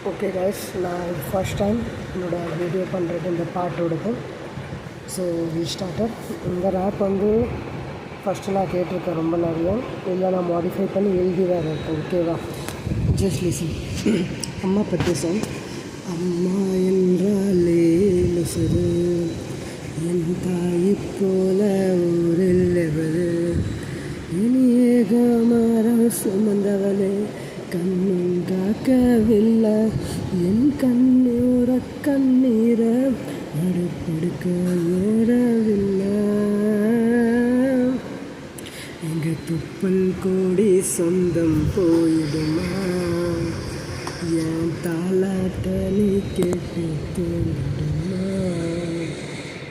Okay guys, நான் இது first time என்னோடய வீடியோ பண்ணுறது இந்த பாட்டோடது. ஸோ ஸ்டார்டர் இந்த ரேப் வந்து ஃபஸ்ட்டு நான் கேட்டிருக்கேன் ரொம்ப நிறைய. இல்லை நான் மாடிஃபை பண்ணி எழுதி வேறு இருக்கேன். ஓகேவா, ஜஸ்ட் லிசன். அம்மா பற்றி சாங். அம்மா என்றாலே லுசரு, என் தாய் போல ஊரில் எவரு, ஏகமரம் சுமந்தவளே கண்ணும் காக்கவில்லை, என் கண்ணூர கண்ணீர அடுப்படுக்க ஏறவில்லை. எங்க துப்பல் கோடி சொந்தம் போயிடுமா, என் தாலாட்ட நீ கேட்டு தோன்றுமா.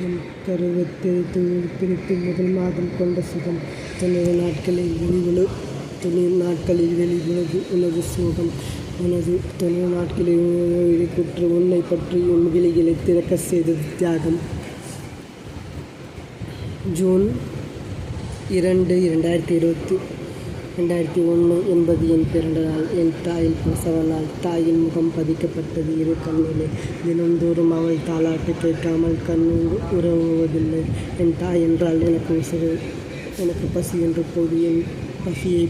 என் பருவத்தில் தூள் பிரித்து முதல் மாதம் கொண்ட சுகம், 90 நாட்களில் வெளியுள்ளது உனது சோகம், உனது 90 நாட்களில் குற்று உன்னை பற்றி உன் விழிகளை திறக்க செய்தது தியாகம். ஜூன் 2, 2021 என்பது என் பிறந்த நாள். என் தாயின் பிரசவ நாள். தாயின் முகம் பதிக்கப்பட்டது இரு கண்ணிலே. தினந்தோறும் அவள் தாலாட்டு கேட்காமல் கண்ணு உறவுவதில்லை. என் தாய் என்றால் எனக்கு உசுறு. எனக்கு பசி என்ற போது என் பசியை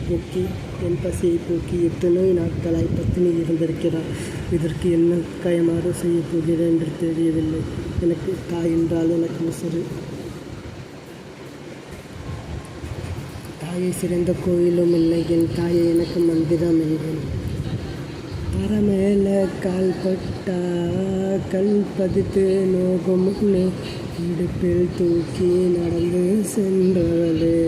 போக்கி எத்தனை நாட்களாய் பத்தினி இருந்திருக்கிறார். இதற்கு என்ன கைமாறு செய்ய போகிறேன் என்று தெரியவில்லை. எனக்கு தாய் என்றால் எனக்கு உசுறு. தாயை சிறந்த கோயிலும் இல்லை, என் தாயை எனக்கு மந்திரம் என்றேன். தர மேல கால் பட்டா கல் பதித்து நோகும் முன்னே இடுப்பில் தூக்கி நடந்து சென்றவளே,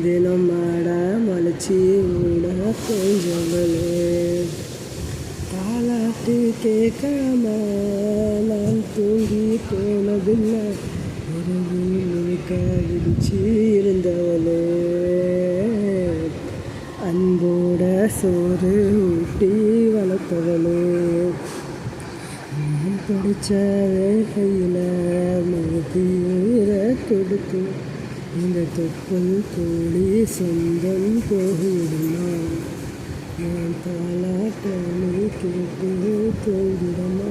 தினம் ஆட மலைச்சி ஊட கொஞ்சவளே, தாலாட்டு கேட்காம நான் தூங்கி போனதில்லை, இரவில் முழுக்க விழிச்சி இருந்தவளே, அன்போட சோறு ஊட்டி வளர்த்தவளே, நான் படித்த வேலையில் மகத்தீர கொடுத்து இந்த தொப்பல் கோடி சொந்தம் போயிடுமா, நான் தாலாட்டை கேட்டு தோன்றிடமா.